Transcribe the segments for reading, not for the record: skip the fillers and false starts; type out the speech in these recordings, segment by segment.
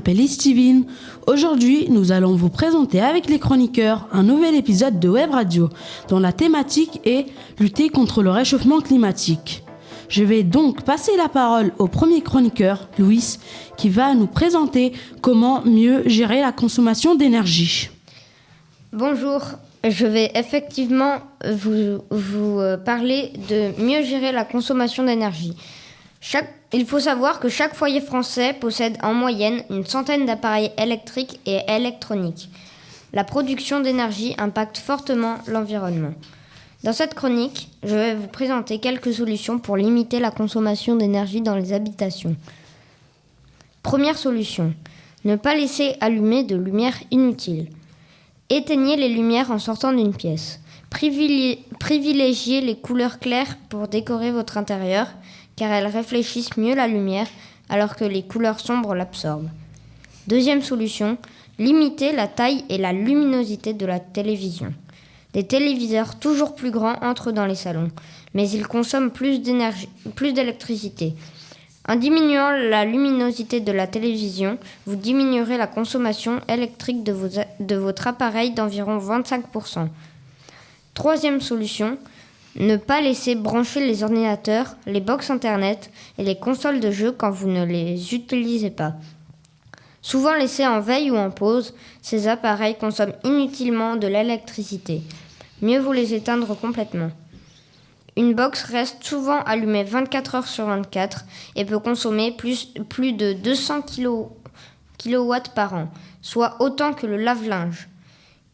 m'appelle Steven. Aujourd'hui, nous allons vous présenter avec les chroniqueurs un nouvel épisode de Web Radio dont la thématique est lutter contre le réchauffement climatique. Je vais donc passer la parole au premier chroniqueur, Louis, qui va nous présenter comment mieux gérer la consommation d'énergie. Bonjour, je vais effectivement vous parler de mieux gérer la consommation d'énergie. Il faut savoir que chaque foyer français possède en moyenne une centaine d'appareils électriques et électroniques. La production d'énergie impacte fortement l'environnement. Dans cette chronique, je vais vous présenter quelques solutions pour limiter la consommation d'énergie dans les habitations. Première solution, ne pas laisser allumer de lumière inutile. Éteignez les lumières en sortant d'une pièce. Privilégiez les couleurs claires pour décorer votre intérieur, car elles réfléchissent mieux la lumière, alors que les couleurs sombres l'absorbent. Deuxième solution, limitez la taille et la luminosité de la télévision. Des téléviseurs toujours plus grands entrent dans les salons, mais ils consomment plus d'électricité. En diminuant la luminosité de la télévision, vous diminuerez la consommation électrique de votre appareil d'environ 25%. Troisième solution, ne pas laisser brancher les ordinateurs, les box internet et les consoles de jeux quand vous ne les utilisez pas. Souvent laissés en veille ou en pause, ces appareils consomment inutilement de l'électricité. Mieux vaut les éteindre complètement. Une box reste souvent allumée 24 heures sur 24 et peut consommer plus de 200 kW par an, soit autant que le lave-linge.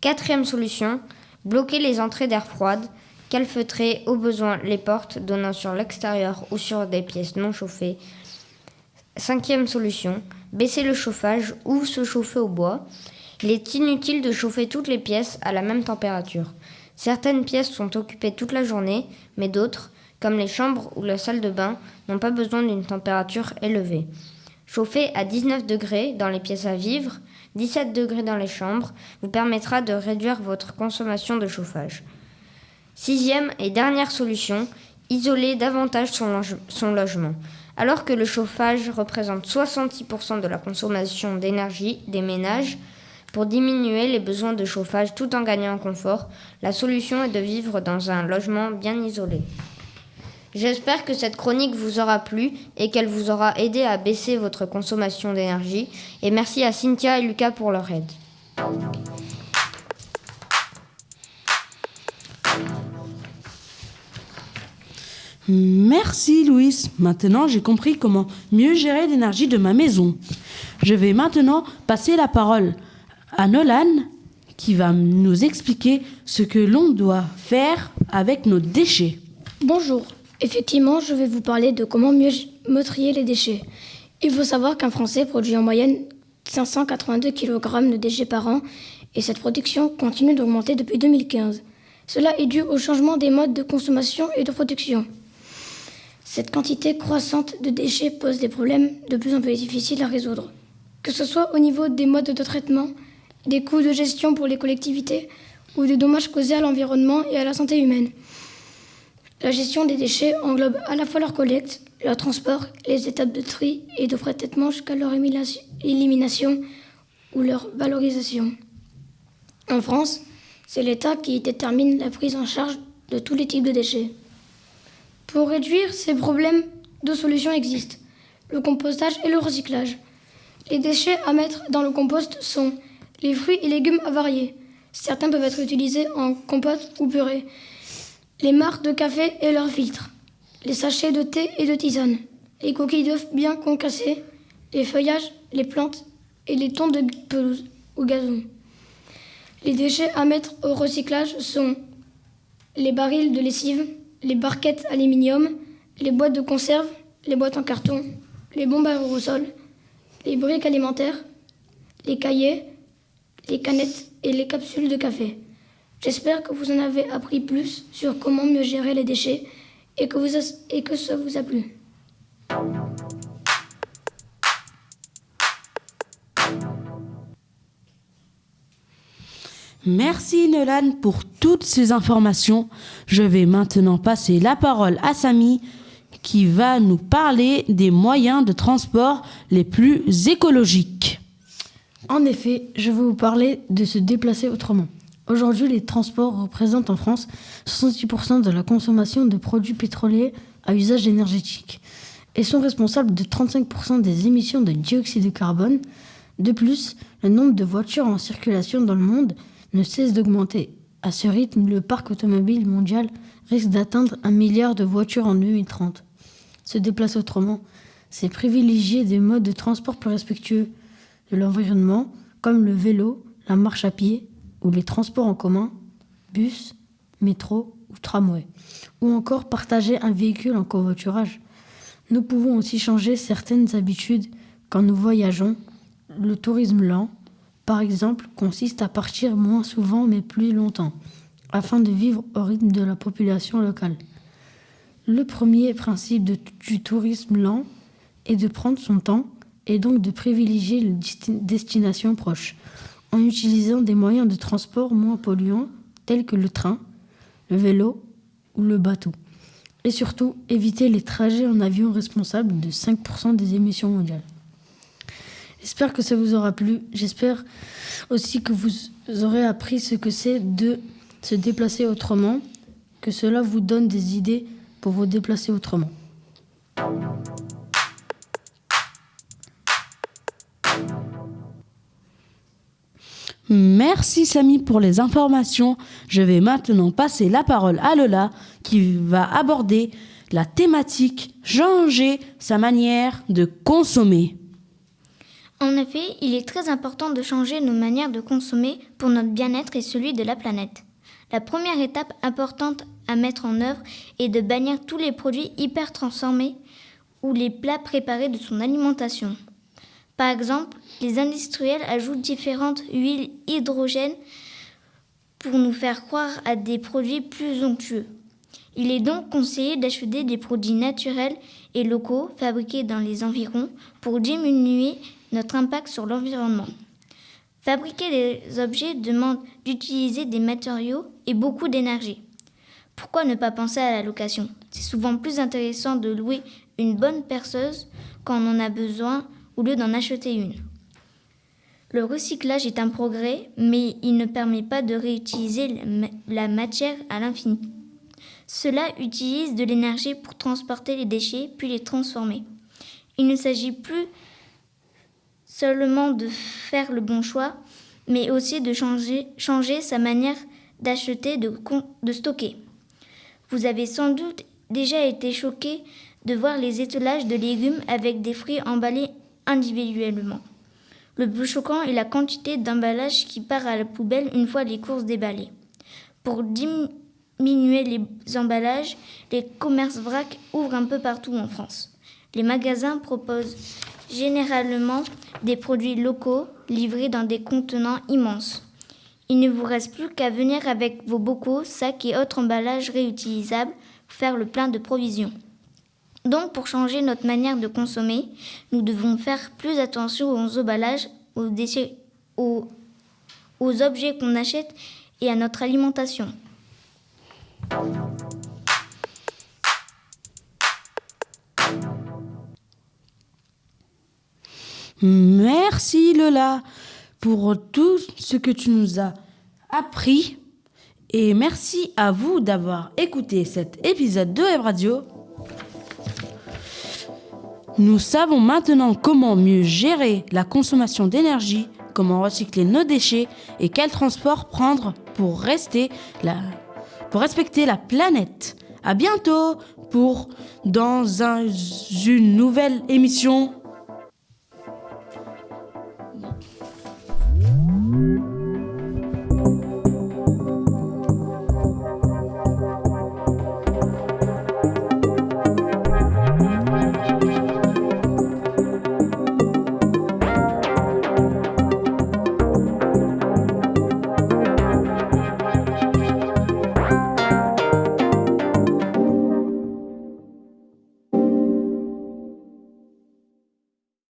Quatrième solution, bloquer les entrées d'air froide, calfeutrer au besoin les portes donnant sur l'extérieur ou sur des pièces non chauffées. Cinquième solution, baisser le chauffage ou se chauffer au bois. Il est inutile de chauffer toutes les pièces à la même température. Certaines pièces sont occupées toute la journée, mais d'autres, comme les chambres ou la salle de bain, n'ont pas besoin d'une température élevée. Chauffer à 19 degrés dans les pièces à vivre, 17 degrés dans les chambres, vous permettra de réduire votre consommation de chauffage. Sixième et dernière solution, isoler davantage son logement. Alors que le chauffage représente 66% de la consommation d'énergie des ménages, pour diminuer les besoins de chauffage tout en gagnant en confort, la solution est de vivre dans un logement bien isolé. J'espère que cette chronique vous aura plu et qu'elle vous aura aidé à baisser votre consommation d'énergie. Et merci à Cynthia et Lucas pour leur aide. Merci Louis. Maintenant, j'ai compris comment mieux gérer l'énergie de ma maison. Je vais maintenant passer la parole à Nolan qui va nous expliquer ce que l'on doit faire avec nos déchets. Bonjour. Effectivement, je vais vous parler de comment mieux trier les déchets. Il faut savoir qu'un Français produit en moyenne 582 kg de déchets par an et cette production continue d'augmenter depuis 2015. Cela est dû au changement des modes de consommation et de production. Cette quantité croissante de déchets pose des problèmes de plus en plus difficiles à résoudre. Que ce soit au niveau des modes de traitement, des coûts de gestion pour les collectivités ou des dommages causés à l'environnement et à la santé humaine. La gestion des déchets englobe à la fois leur collecte, leur transport, les étapes de tri et de pré-traitement jusqu'à leur élimination ou leur valorisation. En France, c'est l'État qui détermine la prise en charge de tous les types de déchets. Pour réduire ces problèmes, deux solutions existent, le compostage et le recyclage. Les déchets à mettre dans le compost sont les fruits et légumes avariés. Certains peuvent être utilisés en compote ou purée. Les marcs de café et leurs filtres. Les sachets de thé et de tisane. Les coquilles d'œufs bien concassées. Les feuillages, les plantes et les tonds de pelouse ou gazon. Les déchets à mettre au recyclage sont les barils de lessive, les barquettes aluminium, les boîtes de conserve, les boîtes en carton, les bombes à aérosols, les briques alimentaires, les cahiers, les canettes et les capsules de café. J'espère que vous en avez appris plus sur comment mieux gérer les déchets et que ça vous a plu. Merci Nolan pour toutes ces informations. Je vais maintenant passer la parole à Samy qui va nous parler des moyens de transport les plus écologiques. En effet, je vais vous parler de se déplacer autrement. Aujourd'hui, les transports représentent en France 66% de la consommation de produits pétroliers à usage énergétique et sont responsables de 35% des émissions de dioxyde de carbone. De plus, le nombre de voitures en circulation dans le monde ne cesse d'augmenter. À ce rythme, le parc automobile mondial risque d'atteindre 1 milliard de voitures en 2030. Se déplacer autrement, c'est privilégier des modes de transport plus respectueux de l'environnement, comme le vélo, la marche à pied ou les transports en commun, bus, métro ou tramway, ou encore partager un véhicule en covoiturage. Nous pouvons aussi changer certaines habitudes quand nous voyageons. Le tourisme lent, par exemple, consiste à partir moins souvent mais plus longtemps, afin de vivre au rythme de la population locale. Le premier principe du tourisme lent est de prendre son temps et donc de privilégier les destinations proches, en utilisant des moyens de transport moins polluants tels que le train, le vélo ou le bateau. Et surtout, éviter les trajets en avion responsables de 5% des émissions mondiales. J'espère que ça vous aura plu. J'espère aussi que vous aurez appris ce que c'est de se déplacer autrement, que cela vous donne des idées pour vous déplacer autrement. Merci Samy pour les informations. Je vais maintenant passer la parole à Lola qui va aborder la thématique changer sa manière de consommer. En effet, il est très important de changer nos manières de consommer pour notre bien-être et celui de la planète. La première étape importante à mettre en œuvre est de bannir tous les produits hyper transformés ou les plats préparés de son alimentation. Par exemple, les industriels ajoutent différentes huiles hydrogènes pour nous faire croire à des produits plus onctueux. Il est donc conseillé d'acheter des produits naturels et locaux fabriqués dans les environs pour diminuer notre impact sur l'environnement. Fabriquer des objets demande d'utiliser des matériaux et beaucoup d'énergie. Pourquoi ne pas penser à la location ? C'est souvent plus intéressant de louer une bonne perceuse quand on en a besoin au lieu d'en acheter une. Le recyclage est un progrès, mais il ne permet pas de réutiliser la matière à l'infini. Cela utilise de l'énergie pour transporter les déchets puis les transformer. Il ne s'agit plus seulement de faire le bon choix, mais aussi de changer sa manière d'acheter, de stocker. Vous avez sans doute déjà été choqué de voir les étalages de légumes avec des fruits emballés individuellement. Le plus choquant est la quantité d'emballage qui part à la poubelle une fois les courses déballées. Pour diminuer les emballages, les commerces vrac ouvrent un peu partout en France. Les magasins proposent généralement des produits locaux livrés dans des contenants immenses. Il ne vous reste plus qu'à venir avec vos bocaux, sacs et autres emballages réutilisables pour faire le plein de provisions. Donc, pour changer notre manière de consommer, nous devons faire plus attention aux emballages, aux déchets, aux objets qu'on achète et à notre alimentation. Merci Lola pour tout ce que tu nous as appris et merci à vous d'avoir écouté cet épisode de Web Radio. Nous savons maintenant comment mieux gérer la consommation d'énergie, comment recycler nos déchets et quel transport prendre pour respecter la planète. À bientôt dans une nouvelle émission